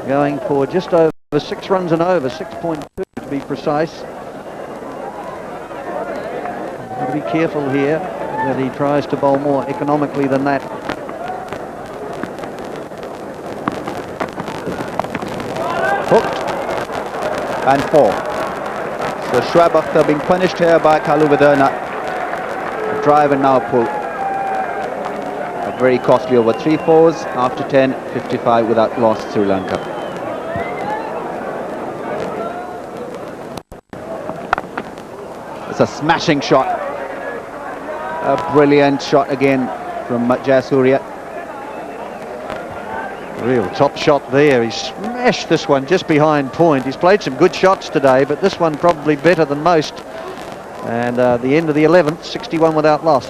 going for just over 6 runs and over, 6.2 to be precise. Got to be careful here that he tries to bowl more economically than that. Hooked and 4. So Shoaib Akhtar being punished here by Kalu Viderna. Drive and now pull. A very costly over 3 fours after 10, 55 without loss, Sri Lanka. It's a smashing shot. A brilliant shot again from Jayasuriya. Real top shot there. He smashed this one just behind point. He's played some good shots today, but this one probably better than most. And the end of the 11th, 61 without loss.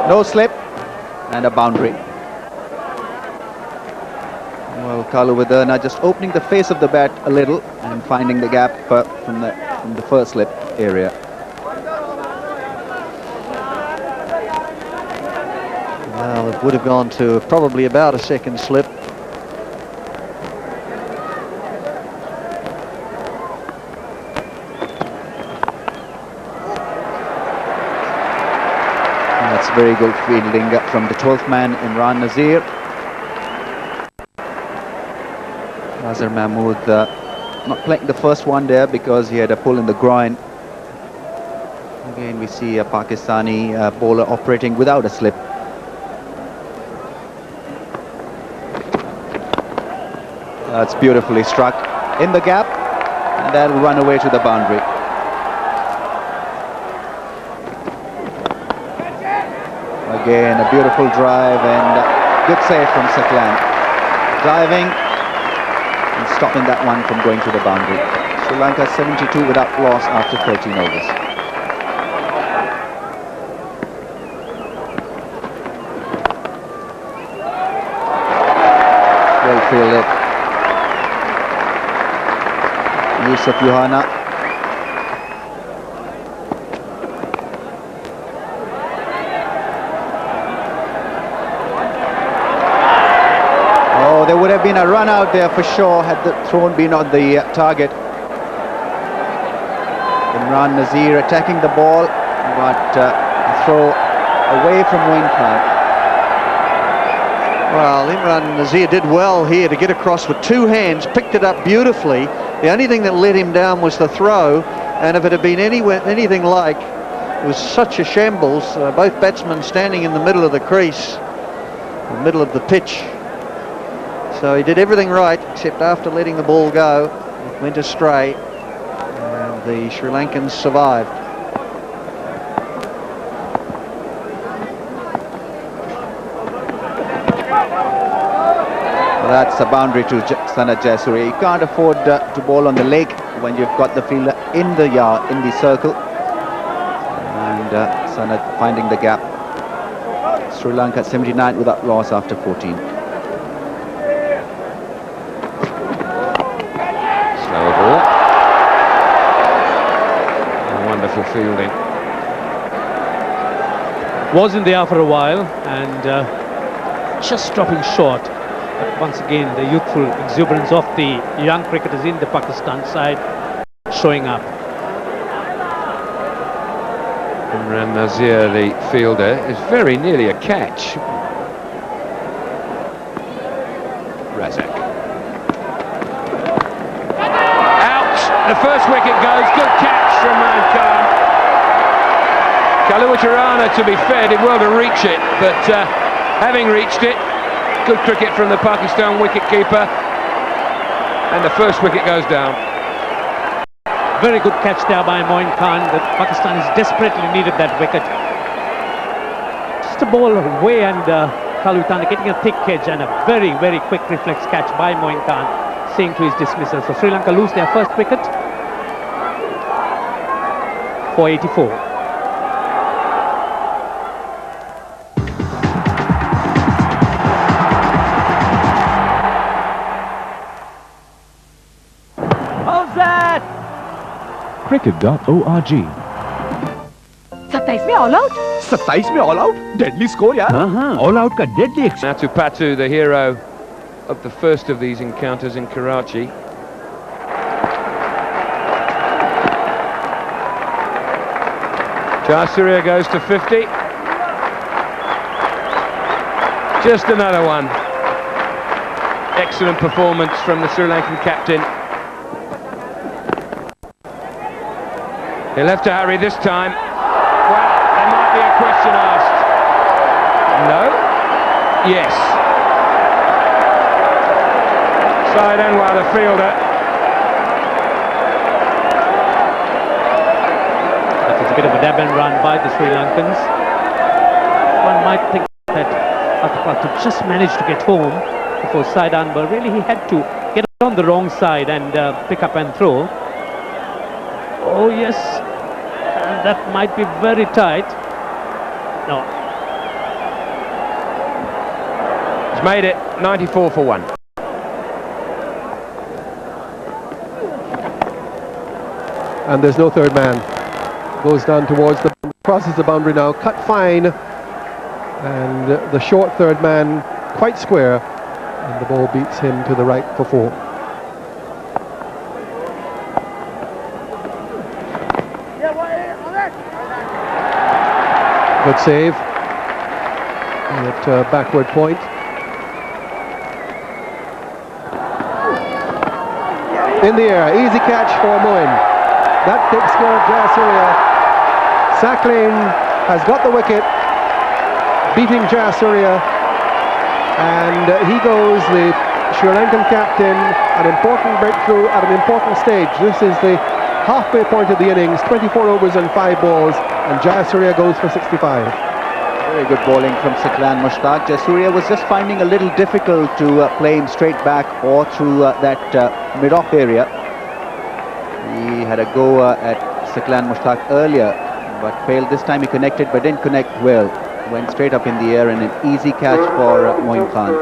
No slip and a boundary. Well, Kalu Viderna just opening the face of the bat a little and finding the gap from the first slip area. Well, it would have gone to probably about a second slip. That's very good fielding from the 12th man, Imran Nazir. Azhar Mahmood not playing the first one there because he had a pull in the groin. Again, we see a Pakistani bowler operating without a slip. That's beautifully struck in the gap, and that will run away to the boundary. Again, a beautiful drive and good save from Saqlain. Diving and stopping that one from going to the boundary. Sri Lanka 72 without loss after 13 overs. Well fielded. Yousuf Yohana. Oh, there would have been a run out there for sure had the throw been on the target. Imran Nazir attacking the ball, but a throw away from Younis Khan. Well, Imran Nazir did well here to get across with 2 hands, picked it up beautifully. The only thing that let him down was the throw, and if it had been anything like, it was such a shambles, both batsmen standing in the middle of the crease, the middle of the pitch. So he did everything right, except after letting the ball go, it went astray, and the Sri Lankans survived. That's a boundary to Sanath Jayasuriya. You can't afford to bowl on the leg when you've got the fielder in the yard, in the circle. And Sanath finding the gap. Sri Lanka 79 without loss after 14. Slower ball. And wonderful fielding. Was in the air for a while and just dropping short. But once again, the youthful exuberance of the young cricketers in the Pakistan side showing up. Imran Nazir, the fielder, is very nearly a catch. Razak. Out! The first wicket goes. Good catch from Khan. Kalu Viderna, to be fair, did well to reach it, but having reached it, good cricket from the Pakistan wicket-keeper, and the first wicket goes down. Very good catch there by Younis Khan. The Pakistanis desperately needed that wicket. Just a ball away, and Kalu Viderna getting a thick edge and a very, very quick reflex catch by Younis Khan, seeing to his dismissal. So Sri Lanka lose their first wicket for 84. Cricket.org 27वें all out? 27 में all out, deadly score यार। All out का deadly. Natu Patu, the hero of the first of these encounters in Karachi. Jayasuriya goes to 50. Just another one. Excellent performance from the Sri Lankan captain. He'll have to hurry this time. Well, there might be a question asked. No? Yes. Side Anwar, the fielder. That was a bit of a dab and run by the Sri Lankans. One might think that Akram just managed to get home before Side Anwar. Really, he had to get on the wrong side and pick up and throw. Oh yes, and that might be very tight. No. He's made it 94 for 1. And there's no third man. Goes down towards the crosses the boundary now, cut fine, and the short third man quite square, and the ball beats him to the right for 4. Good save at backward point. In the air, easy catch for Moin. That takes care of Jayasuriya. Saqlain has got the wicket, beating Jayasuriya, and he goes, the Sri Lankan captain, an important breakthrough at an important stage. This is the halfway point of the innings, 24 overs and 5 balls, and Jayasuriya goes for 65. Very good bowling from Saqlain Mushtaq. Jayasuriya was just finding a little difficult to play him straight back or through that mid-off area. He had a go at Saqlain Mushtaq earlier, but failed this time. He connected but didn't connect well. Went straight up in the air and an easy catch for Mohammad Khan.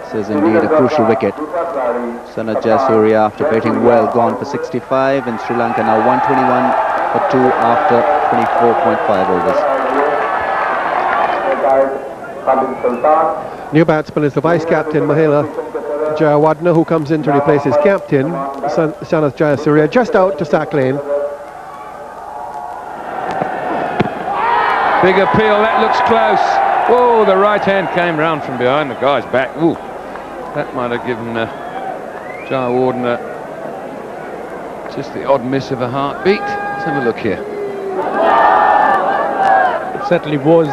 This is indeed a crucial wicket. Sanath Jayasuriya, after batting well, gone for 65, and Sri Lanka now 121 for 2 after 24.5 overs. New batsman is the vice-captain Mahela Jayawardene, who comes in to replace his captain, Sanath Jayasuriya, just out to Saqlain. Big appeal, that looks close. Oh, the right hand came round from behind the guy's back. Ooh, that might have given Jayawardene just the odd miss of a heartbeat. Let's have a look here. It certainly was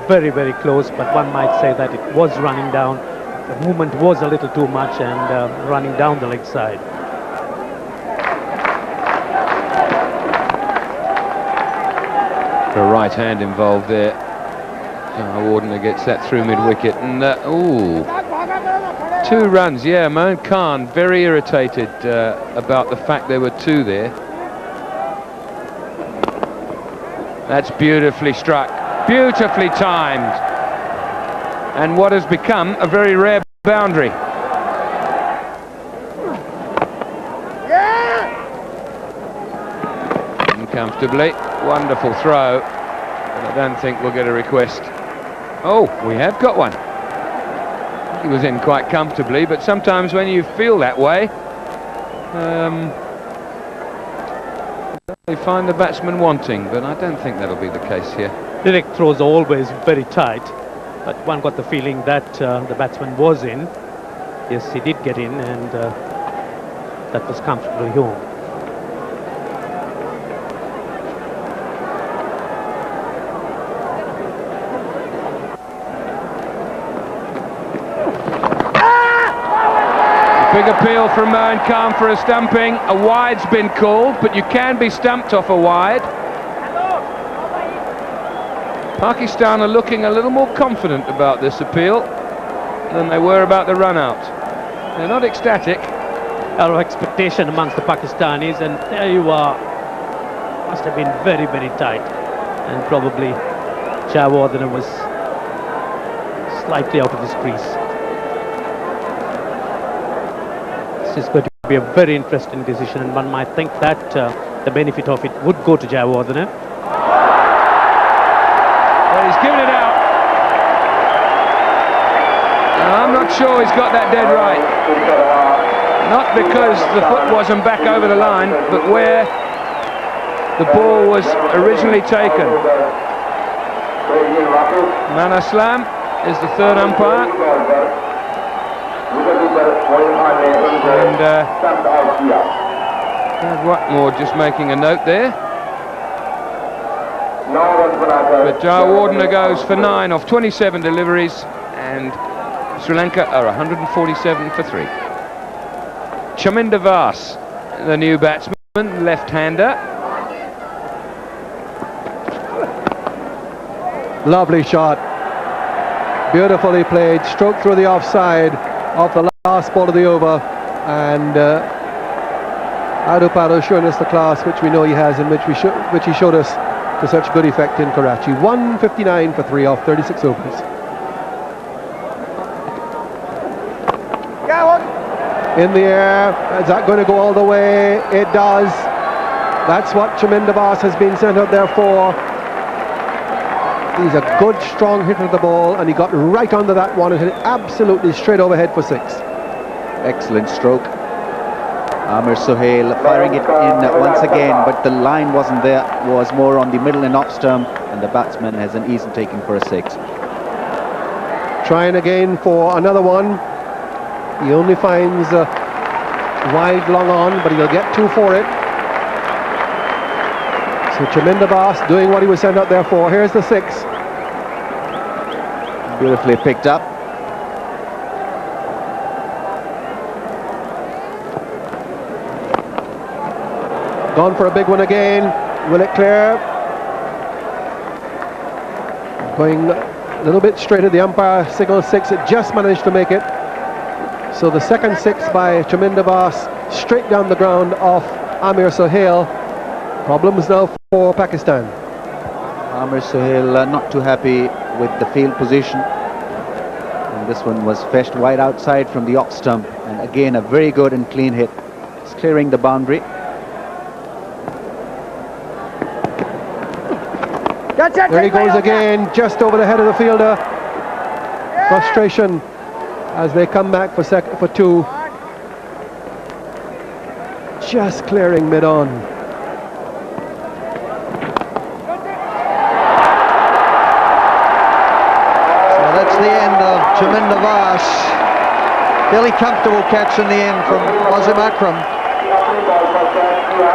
very, very close, but one might say that it was running down. The movement was a little too much and running down the leg side. The right hand involved there. Jayawardene gets that through mid-wicket, and ooh, 2 runs. Yeah, Mohammad Khan very irritated about the fact there were 2 there. That's beautifully struck, beautifully timed, and what has become a very rare boundary. Comfortably, wonderful throw, but I don't think we'll get a request. Oh, we have got one. He was in quite comfortably, but sometimes when you feel that way, they find the batsman wanting, but I don't think that'll be the case here. Direct throws are always very tight, but one got the feeling that the batsman was in. Yes, he did get in, and that was comfortably home. Big appeal from Mohammad Khan for a stumping. A wide's been called, but you can be stumped off a wide. Pakistan are looking a little more confident about this appeal than they were about the run-out. They're not ecstatic. Our expectation amongst the Pakistanis, and there you are, must have been very, very tight, and probably Jayawardene was slightly out of his crease. This is going to be a very interesting decision, and one might think that the benefit of it would go to Jayawardene. sure he's got that dead right. Not because the foot wasn't back over the line, but where the ball was originally taken. Manaslam is the third umpire. And Watmore just making a note there. But Jayawardena goes for 9 off 27 deliveries, and Sri Lanka are 147 for 3. Chaminda Vas, the new batsman, left-hander. Lovely shot. Beautifully played. Stroke through the offside of the last ball of the over. And Adupado showing us the class which we know he has, and which he showed us to such good effect in Karachi. 159 for 3 off 36 overs. In the air. Is that going to go all the way? It does. That's what Chaminda Vas has been sent out there for. He's a good, strong hitter of the ball, and he got right under that one and hit it absolutely straight overhead for 6. Excellent stroke. Amir Sohail firing it in once again, but the line wasn't there, was more on the middle and off stump, and the batsman has an easy taking for a 6. Trying again for another one. He only finds wide long on, but he'll get 2 for it. So Chaminda Vas doing what he was sent out there for. Here's the 6. Beautifully picked up. Gone for a big one again. Will it clear? Going a little bit straight at the umpire. Signal 6. It just managed to make it. So the second 6 by Chaminda Vas, straight down the ground off Amir Sohail. Problems now for Pakistan. Amir Sohail not too happy with the field position. And this one was fetched wide outside from the off stump. And again, a very good and clean hit. It's clearing the boundary. There he goes again, just over the head of the fielder. Frustration as they come back for 2. Just clearing mid-on. So that's the end of Chaminda Vas. Fairly comfortable catch in the end from Wasim Akram.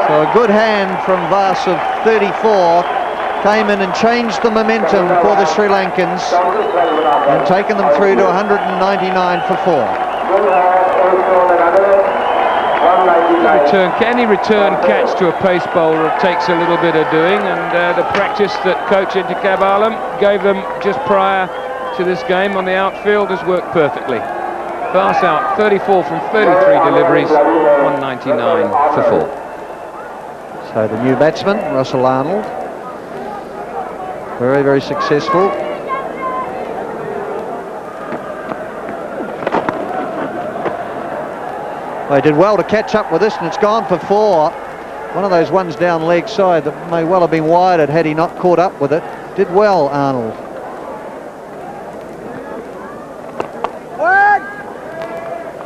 So a good hand from Vas of 34. Came in and changed the momentum for the Sri Lankans and taken them through to 199 for 4. Any return catch to a pace bowler takes a little bit of doing, and the practice that coach Intikab Alam gave them just prior to this game on the outfield has worked perfectly. Vas out 34 from 33 deliveries, 199 for 4. So the new batsman, Russell Arnold, very, very successful. They did well to catch up with this, and it's gone for 4. One of those ones down leg side that may well have been wider had he not caught up with it. Did well, Arnold.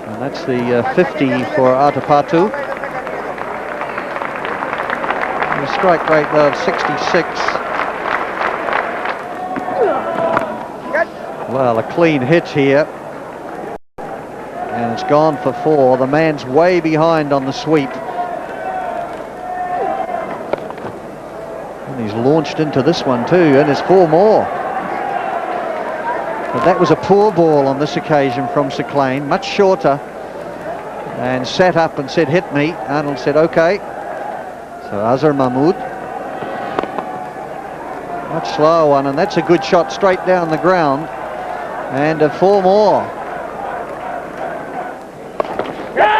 And that's the 50 for Atapatu. The strike rate though of 66. Well, a clean hit here, and it's gone for 4. The man's way behind on the sweep, and he's launched into this one too, and there's 4 more. But that was a poor ball on this occasion from Saqlain, much shorter, and sat up and said, "Hit me." Arnold said, "Okay." So Azhar Mahmood, much slower one, and that's a good shot straight down the ground. And 4 more.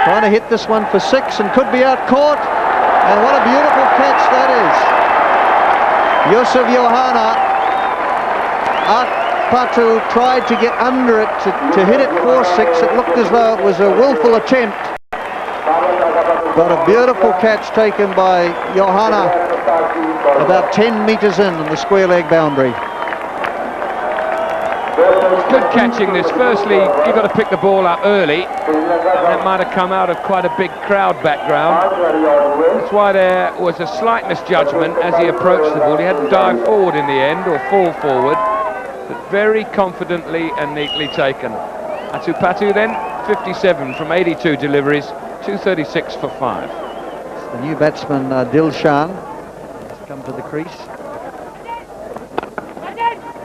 Trying to hit this one for 6 and could be out caught. And what a beautiful catch that is. Yusuf Yohana. Patu tried to get under it to hit it for 6. It looked as though it was a willful attempt. But a beautiful catch taken by Yohana about 10 metres in on the square leg boundary. Good catching this. Firstly, you've got to pick the ball up early, and it might have come out of quite a big crowd background. That's why there was a slight misjudgment as he approached the ball. He had to dive forward in the end, or fall forward, but very confidently and neatly taken. Atupatu then, 57 from 82 deliveries, 236 for 5. The new batsman, Dilshan, has come to the crease.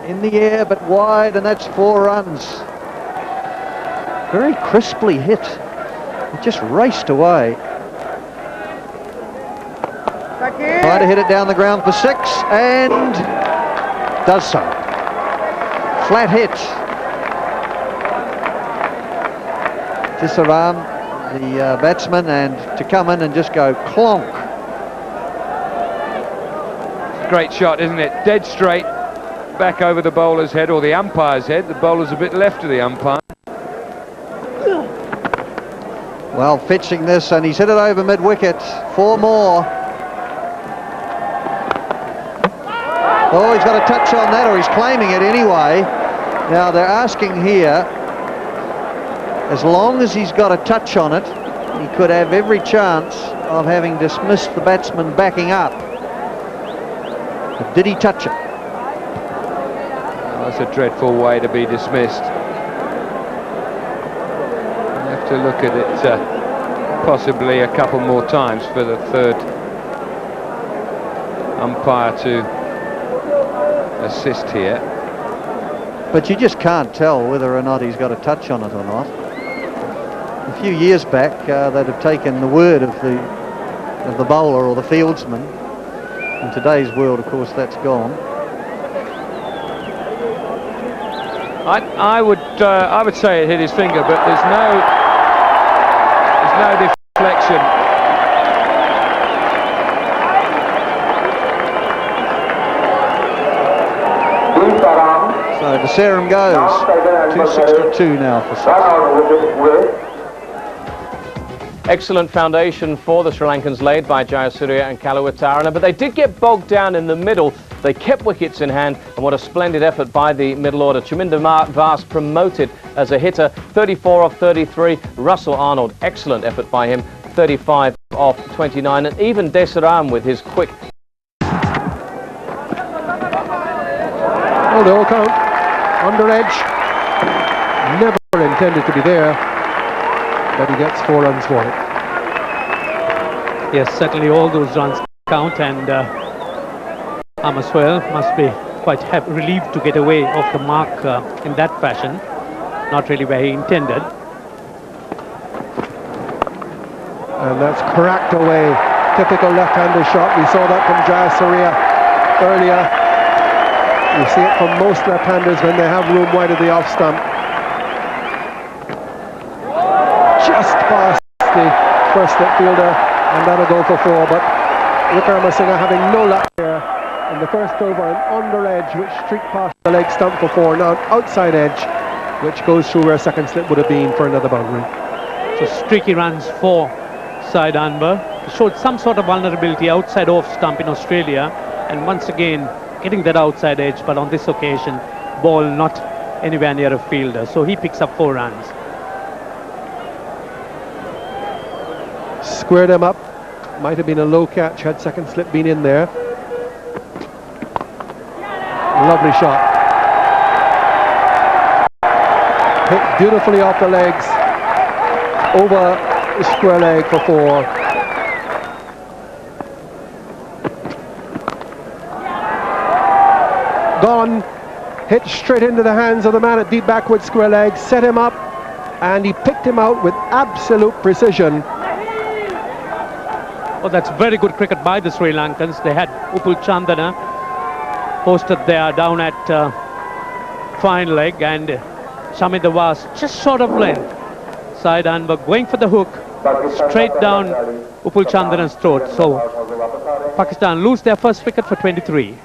In the air, but wide, and that's 4 runs. Very crisply hit. It just raced away. Trying to hit it down the ground for 6, and does so. Flat hit. Disarm the batsman, and to come in and just go clonk. Great shot, isn't it? Dead straight, back over the bowler's head, or the umpire's head. The bowler's a bit left of the umpire. Well, fetching this, and he's hit it over mid-wicket. 4 more. Oh, he's got a touch on that, or he's claiming it anyway. Now, they're asking here, as long as he's got a touch on it, he could have every chance of having dismissed the batsman backing up. But did he touch it? Oh, that's a dreadful way to be dismissed. You have to look at it possibly a couple more times for the third umpire to assist here. But you just can't tell whether or not he's got a touch on it or not. A few years back, they'd have taken the word of the bowler or the fieldsman. In today's world, of course, that's gone. I would say it hit his finger, but there's no deflection. So the serum goes. 262 now for 6. Excellent foundation for the Sri Lankans laid by Jayasuriya and Kaluwitharana, but they did get bogged down in the middle. They kept wickets in hand, and what a splendid effort by the middle order. Chaminda Vas promoted as a hitter, 34 off 33. Russell Arnold, excellent effort by him, 35 off 29, and even Desaram with his quick. Oh, the all count. Under edge. Never intended to be there, but he gets 4 runs for it. Yes, certainly all those runs count, and Amaswell must be quite relieved to get away off the mark in that fashion. Not really where he intended. And that's cracked away. Typical left-hander shot. We saw that from Jayasuriya earlier. You see it from most left-handers when they have room wide of the off stump. Just past the first slip fielder, and that'll go for 4. But Wickramasinghe having no luck here in the first over, an under edge which streaked past the leg stump for 4. Now an outside edge which goes through where second slip would have been for another boundary. So streaky runs for Syed Anwar. Showed some sort of vulnerability outside off stump in Australia, and once again getting that outside edge, but on this occasion ball not anywhere near a fielder, so he picks up 4 runs. Square them up. Might have been a low catch had second slip been in there. Lovely shot. Hit beautifully off the legs, over the square leg for 4. Gone. Hit straight into the hands of the man at deep backward square leg, set him up, and he picked him out with absolute precision. Oh, that's very good cricket by the Sri Lankans. They had Upul Chandana posted there down at fine leg, and Chaminda Vas just short of length. Syed Anwar going for the hook, straight down Upul Chandana's throat. So Pakistan lose their first wicket for 23.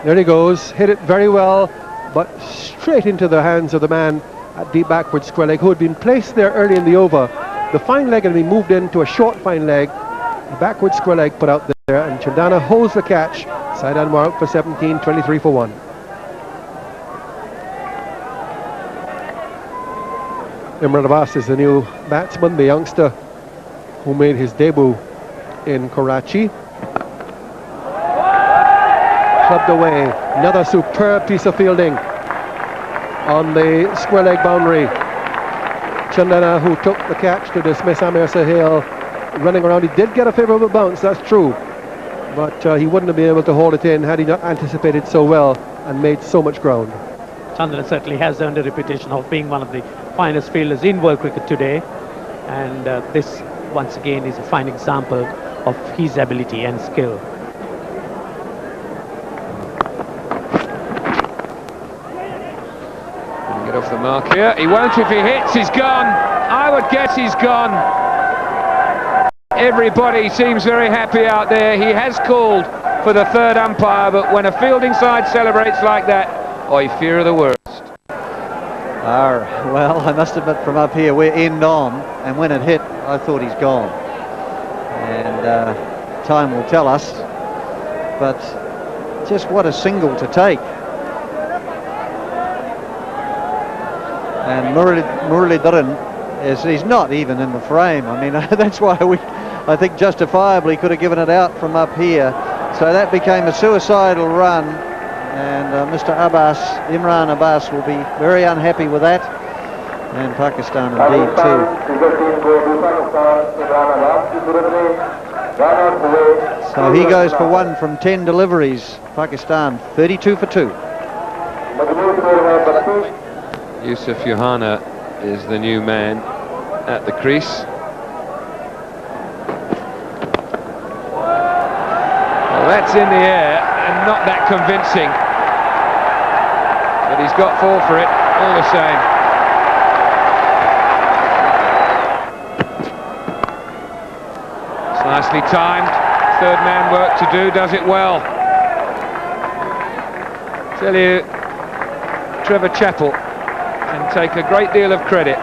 There he goes, hit it very well, but straight into the hands of the man at deep backward square leg, who had been placed there early in the over. The fine leg had been moved into a short fine leg. The backward square leg put out there, and Chandana holds the catch. Syed Anwar out for 17, 23 for 1. Imran Abbas is the new batsman, the youngster who made his debut in Karachi. Clubbed away. Another superb piece of fielding on the square leg boundary. Chandana, who took the catch to dismiss Amir Sahil, running around. He did get a favourable bounce, that's true, but he wouldn't have been able to hold it in had he not anticipated so well and made so much ground. Chandana certainly has earned a reputation of being one of the finest fielders in world cricket today, and this once again is a fine example of his ability and skill. Get off the mark here. He won't if he hits. He's gone. I would guess he's gone. Everybody seems very happy out there. He has called for the third umpire, but when a fielding side celebrates like that, I fear the worst. Well, I must admit, from up here we're end on, and when it hit I thought he's gone, and time will tell us, but just what a single to take. And Muralidharan, he's not even in the frame. I mean, that's why I think justifiably could have given it out from up here. So that became a suicidal run, and Mr. Abbas, Imran Abbas, will be very unhappy with that, and Pakistan indeed too. So he goes for one from 10 deliveries. Pakistan 32 for 2. Yusuf Yohana is the new man at the crease. Well, that's in the air and not that convincing, but he's got 4 for it all the same. It's nicely timed. Third man work to do, does it well. Tell you, Trevor Chappell can take a great deal of credit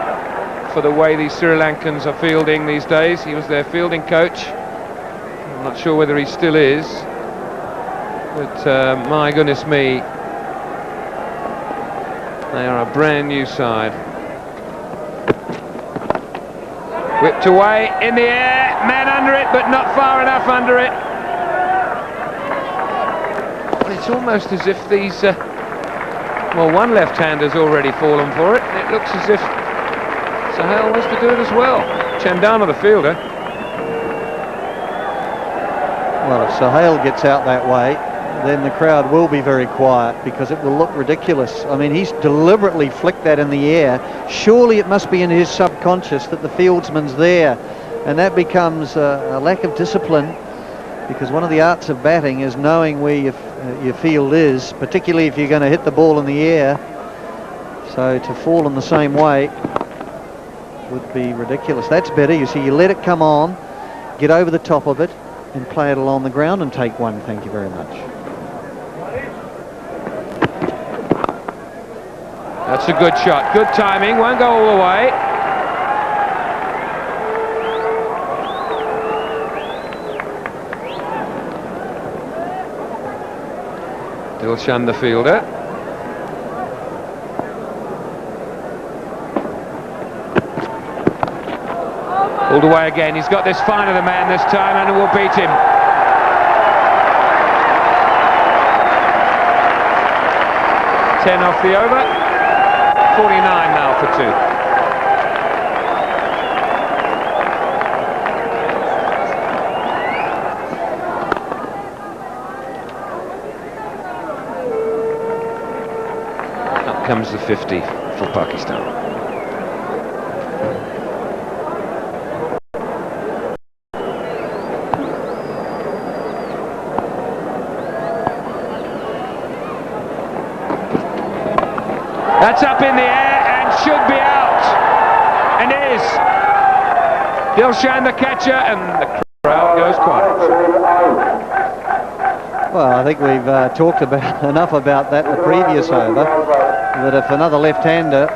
for the way these Sri Lankans are fielding these days. He was their fielding coach. I'm not sure whether he still is, but my goodness me, they are a brand new side. Whipped away, in the air, man under it, but not far enough under it. Well, it's almost as if these well, one left-hander's already fallen for it, and it looks as if Sahil wants to do it as well. Chandana, the fielder. Well, if Sahil gets out that way, then the crowd will be very quiet, because it will look ridiculous. I mean, he's deliberately flicked that in the air. Surely it must be in his subconscious that the fieldsman's there, and that becomes a lack of discipline, because one of the arts of batting is knowing where your field is, particularly if you're going to hit the ball in the air. So to fall in the same way would be ridiculous. That's better. You see, you let it come on, get over the top of it, and play it along the ground and take one. Thank you very much. That's a good shot. Good timing. Won't go all the way. Dilshan, the fielder. Pulled away again. He's got this fine of the man this time, and it will beat him. Ten off the over. 49 now for 2. Comes the 50 for Pakistan. That's up in the air and should be out, and is. Dilshan the catcher, and the crowd goes quiet. Well, I think we've talked about enough about that in the previous over, that if another left-hander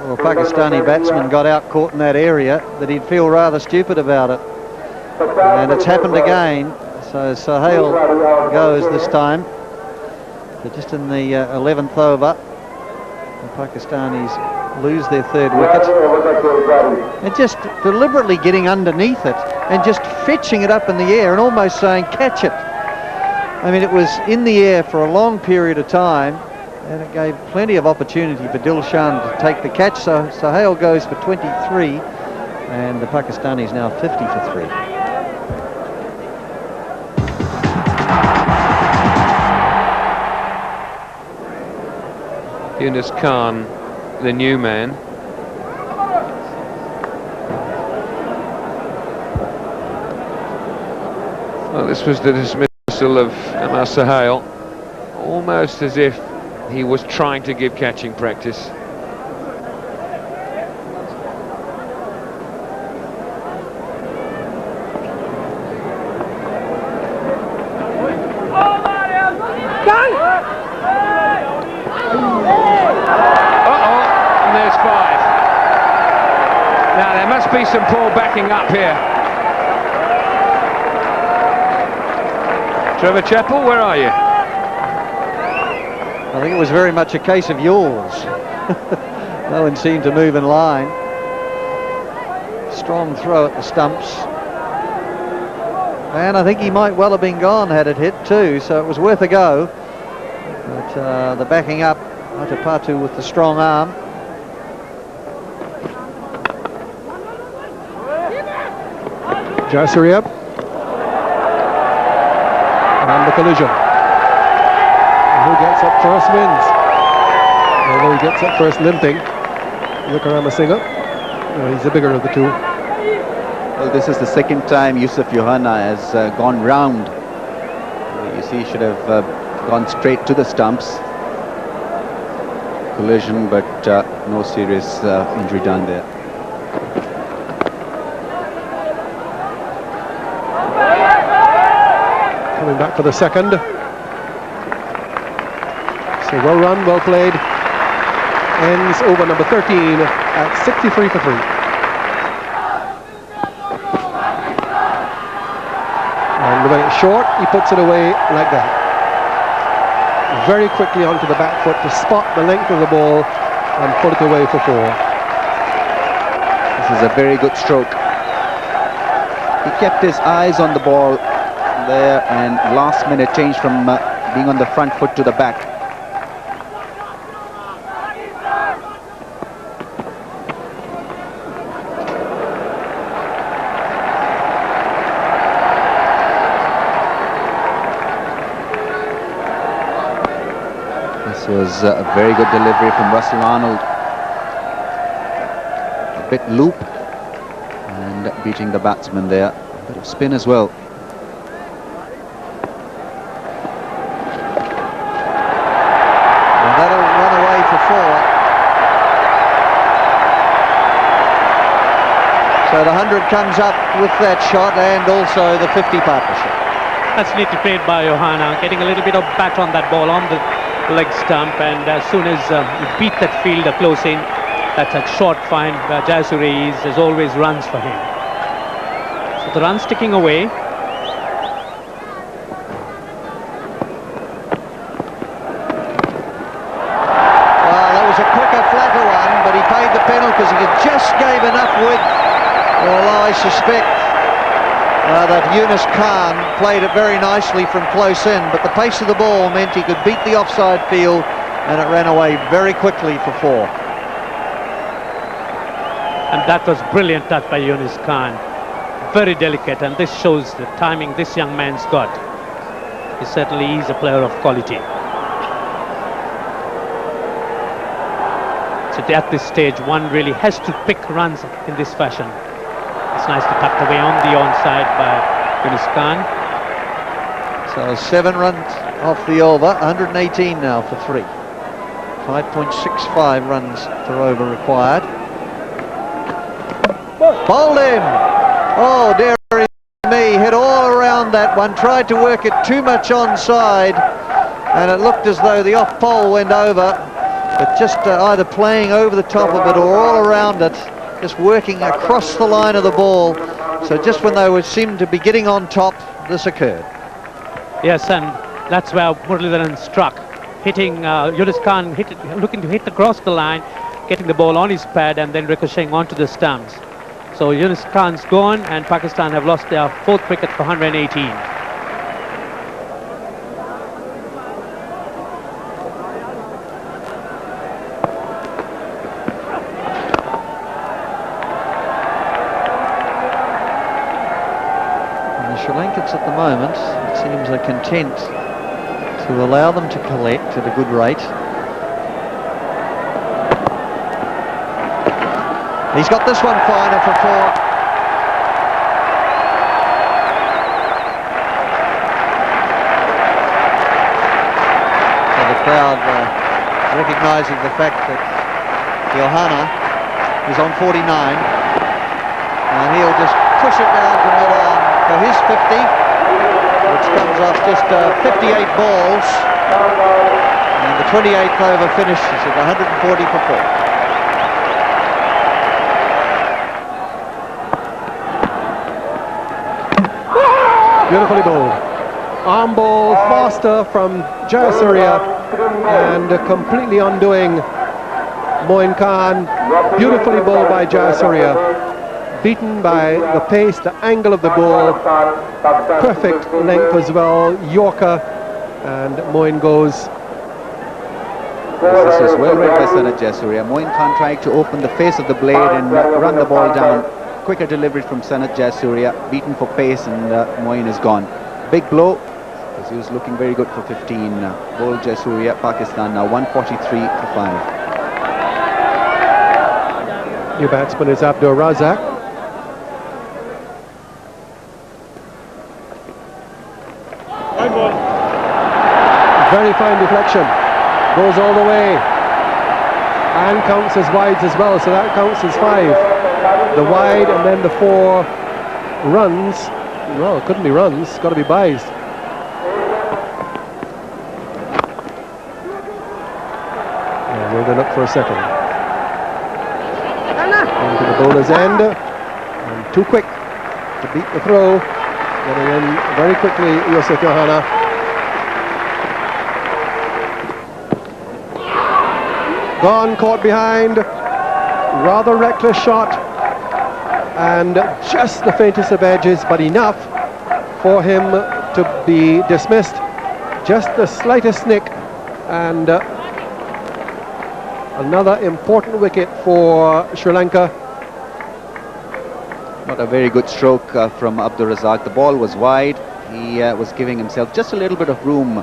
or Pakistani batsman got out caught in that area, that he'd feel rather stupid about it. And it's happened again. So Sahil goes this time. So just in the 11th over. The Pakistanis lose their third wicket. And just deliberately getting underneath it and just fetching it up in the air and almost saying, catch it. I mean, it was in the air for a long period of time, and it gave plenty of opportunity for Dilshan to take the catch. So Sohail goes for 23, and the Pakistanis now 50 for 3. Younis Khan, the new man. Well, this was the dismissal of Amar Sohail, almost as if he was trying to give catching practice. Be some poor backing up here. Trevor Chappell, where are you? I think it was very much a case of yours. No one seemed to move in line. Strong throw at the stumps. And I think he might well have been gone had it hit too, so it was worth a go. But the backing up, Atapatu with the strong arm. Jayasuriya, and the collision. Who gets up first wins. Although he gets up first limping, Wickramasinghe, he's the bigger of the two. Well, this is the second time Yusuf Yohana has gone round. You see, he should have gone straight to the stumps. Collision, but no serious injury done there. Coming back for the second. So well run, well played. Ends over number 13 at 63 for 3. And when it's short, he puts it away like that. Very quickly onto the back foot to spot the length of the ball and put it away for 4. This is a very good stroke. He kept his eyes on the ball there, and last minute change from being on the front foot to the back. This was a very good delivery from Russell Arnold. A bit loop and beating the batsman there. A bit of spin as well. So the 100 comes up with that shot and also the 50 partnership. That's neatly played by Yohana, getting a little bit of bat on that ball on the leg stump, and as soon as you beat that fielder close in, that's a short find. Jayasuriya is always runs for him. So the run's ticking away. Well, that was a quicker, flatter one, but he paid the penalty because he just gave enough width. Although I suspect that Younis Khan played it very nicely from close in, but the pace of the ball meant he could beat the offside field, and it ran away very quickly for 4. And that was brilliant touch by Younis Khan. Very delicate, and this shows the timing this young man's got. He certainly is a player of quality. So at this stage, one really has to pick runs in this fashion. It's nice to tuck away on the onside by Younis Khan. So 7 runs off the over, 118 now for 3. 5.65 runs per over required. Bowled him! Oh, dear me, hit all around that one. Tried to work it too much onside, and it looked as though the off pole went over, but just either playing over the top of it or all around it. Just working across the line of the ball. So just when they seemed to be getting on top, this occurred. Yes, and that's where Muralidharan struck. hitting Younis Khan, looking to hit across the line, getting the ball on his pad and then ricocheting onto the stumps. So Younis Khan's gone and Pakistan have lost their 4th wicket for 118. Sri Lankans at the moment, it seems, are content to allow them to collect at a good rate. He's got this one finer for 4. So the crowd recognising the fact that Johanna is on 49, and he'll just push it down to mid-arm for his 50, which comes off just 58 balls, and the 28th over finishes at 140 for 4. Beautifully bowled. Arm ball faster from Jayasuriya and completely undoing Moin Khan. Beautifully bowled by Jayasuriya. Beaten by the pace, the angle of the ball. Perfect length as well. Yorker, and Moin goes. This is well read by Sanath Jayasuriya. Moin Khan trying to open the face of the blade and run the ball down. Quicker delivery from Sanath Jayasuriya, beaten for pace, and Moin is gone. Big blow, because he was looking very good for 15. Bowled Jayasuriya, Pakistan now 143 for 5. New batsman is Abdur Razak. Very fine deflection, goes all the way, and counts as wides as well, so that counts as 5. The wide and then the 4 runs. Well, it couldn't be runs, it's got to be buys. Yeah, we're going to look for a second. Into the bowler's end, and too quick to beat the throw. Getting in very quickly, Yusuf Johanna. Gone, caught behind, rather reckless shot, and just the faintest of edges, but enough for him to be dismissed. Just the slightest nick, and another important wicket for Sri Lanka. Not a very good stroke from Abdur Razak. The ball was wide. He was giving himself just a little bit of room.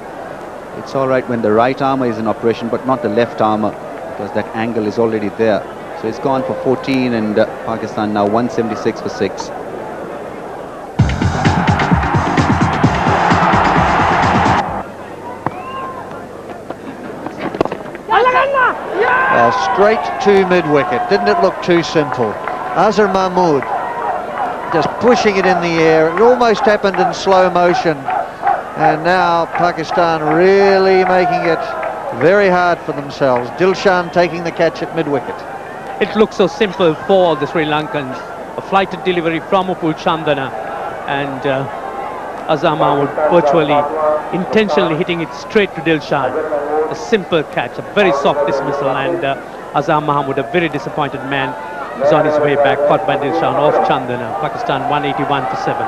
It's all right when the right armour is in operation, but not the left armour, because that angle is already there. So it's gone for 14, and Pakistan now 176 for 6. Well, straight to mid-wicket. Didn't it look too simple? Azhar Mahmood just pushing it in the air. It almost happened in slow motion. And now Pakistan really making it very hard for themselves. Dilshan taking the catch at mid-wicket. It looks so simple for the Sri Lankans. A flighted delivery from Upul Chandana, and Azhar Mahmood virtually intentionally hitting it straight to Dilshan. A simple catch, a very soft dismissal, and Azhar Mahmood, a very disappointed man, is on his way back, caught by Dilshan off Chandana. Pakistan 181 for 7.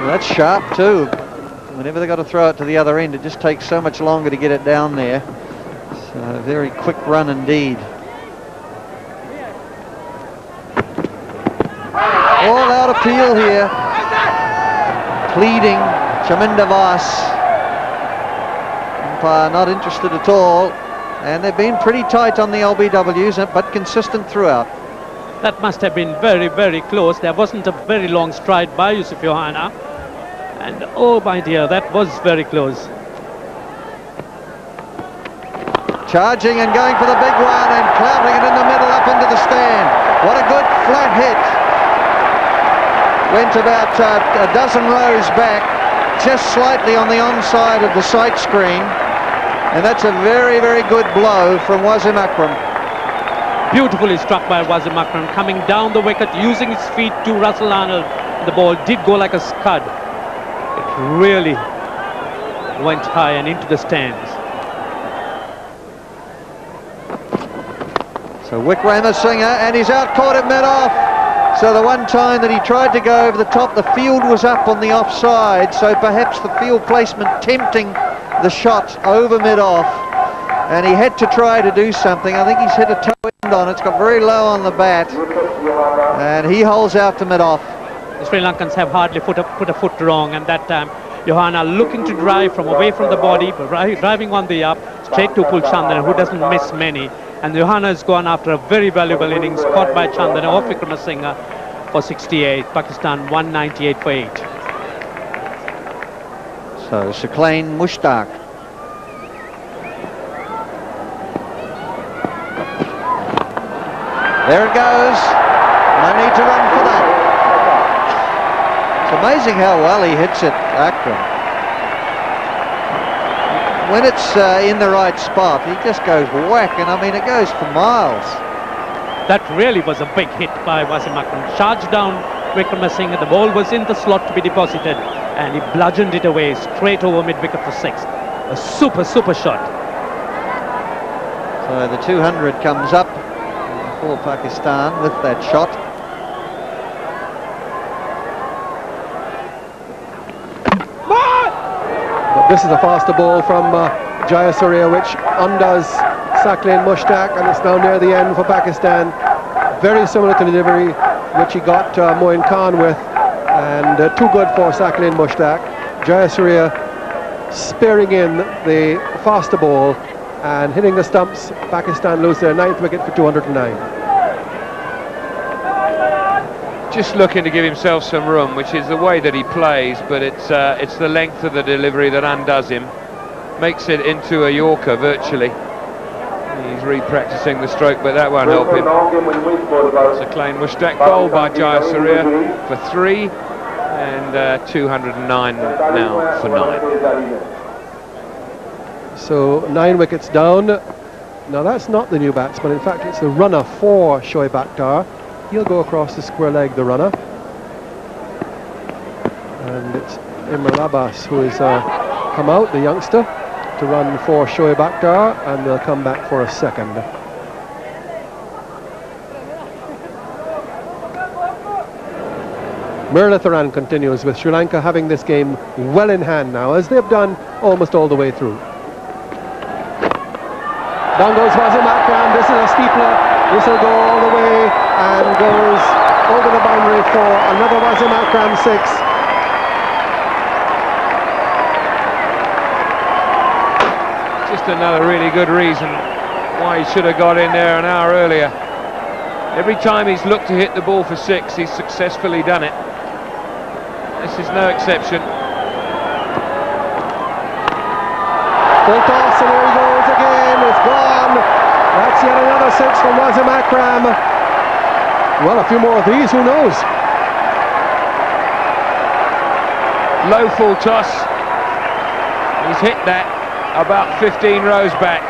That's sharp too. Whenever they've got to throw it to the other end, it just takes so much longer to get it down there. So a very quick run indeed. All out appeal here. Pleading, Chaminda Vas. Umpire not interested at all. And they've been pretty tight on the LBWs, but consistent throughout. That must have been very, very close. There wasn't a very long stride by Yusuf Johanna. And oh my dear, that was very close. Charging and going for the big one and clouting it in the middle up into the stand. What a good flat hit. Went about a dozen rows back, just slightly on the onside of the sight screen. And that's a very, very good blow from Wasim Akram. Beautifully struck by Wasim Akram, coming down the wicket, using his feet to Russell Arnold. The ball did go like a scud. It really went high and into the stands. So Wickramasinghe, and he's out caught at mid-off. So the one time that he tried to go over the top, the field was up on the offside, so perhaps the field placement tempting the shot over mid-off, and he had to try to do something. I think he's hit a toe end on it. It's got very low on the bat, and he holds out to mid-off. The Sri Lankans have hardly put a foot wrong, and that time Johanna looking to drive from away from the body, driving on the up, straight to pull Chandana, who doesn't miss many. And Johanna has gone after a very valuable innings, caught by Chandana off Wickramasinghe for 68. Pakistan 198 for 8. So Saqlain Mushtaq. There it goes. No need to run for that. It's amazing how well he hits it, Akram. When it's in the right spot, he just goes whack, and I mean, it goes for miles. That really was a big hit by Wasim Akram. Charged down Wickramasinghe, the ball was in the slot to be deposited, and he bludgeoned it away straight over mid-wicket for 6. A super shot. So the 200 comes up for Pakistan with that shot. But this is a faster ball from Jayasuriya, which undoes Saqlain Mushtaq, and it's now near the end for Pakistan. Very similar to the delivery which he got Moin Khan with, and too good for Saqlain Mushtaq. Jayasuriya sparing in the faster ball and hitting the stumps. Pakistan lose their 9th wicket for 209. Just looking to give himself some room, which is the way that he plays, but it's the length of the delivery that undoes him, makes it into a Yorker virtually. He's re-practicing the stroke, but that won't help him. Saqlain Mushtaq bowled by Jayasuriya for 3, and 209 now for 9. So 9 wickets down. Now that's not the new batsman, in fact it's the runner for Shoaib Akhtar. He'll go across the square leg, the runner. And it's Imran Abbas who has come out, the youngster, to run for Shoaib Akhtar, and they'll come back for a second. Muralitharan continues, with Sri Lanka having this game well in hand now, as they've done almost all the way through. Down goes Wasim Akram. This is a steepler. This will go all the way and goes over the boundary for another Wasim Akram 6. Just another really good reason why he should have got in there an hour earlier. Every time he's looked to hit the ball for 6, he's successfully done it. This is no exception. Full toss, and there he goes again. It's gone. That's yet another 6 from Wasim Akram. Well, a few more of these, who knows? Low full toss. He's hit that about 15 rows back.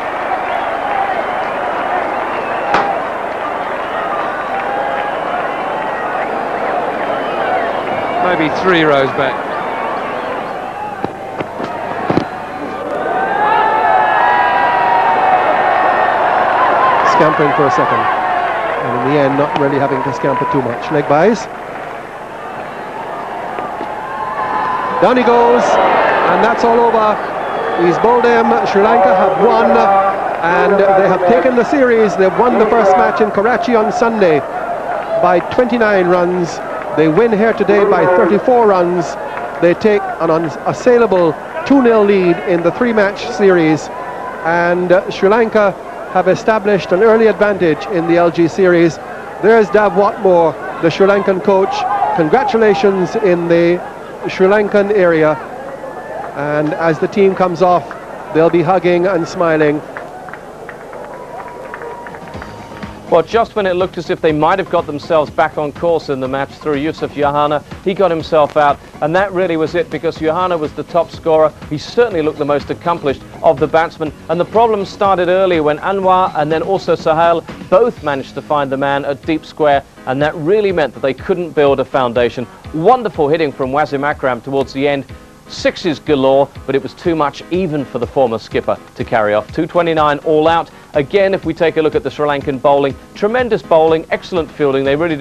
Maybe 3 rows back. Scampering for a second, and in the end not really having to scamper too much. Leg byes. Down he goes, and that's all over. He's bowled him. Sri Lanka have won, and they have taken the series. They've won the first match in Karachi on Sunday by 29 runs. They win here today by 34 runs. They take an unassailable 2-0 lead in the 3-match series, and Sri Lanka have established an early advantage in the LG series. There's Dav Watmore, the Sri Lankan coach. Congratulations in the Sri Lankan area. And as the team comes off, they'll be hugging and smiling. Well, just when it looked as if they might have got themselves back on course in the match through Yusuf Yohana, he got himself out, and that really was it, because Yohana was the top scorer. He certainly looked the most accomplished of the batsmen, and the problem started earlier when Anwar and then also Sahel both managed to find the man at deep square, and that really meant that they couldn't build a foundation. Wonderful hitting from Wasim Akram towards the end. Sixes galore, but it was too much even for the former skipper to carry off. 229 all out. Again, if we take a look at the Sri Lankan bowling, tremendous bowling, excellent fielding. They really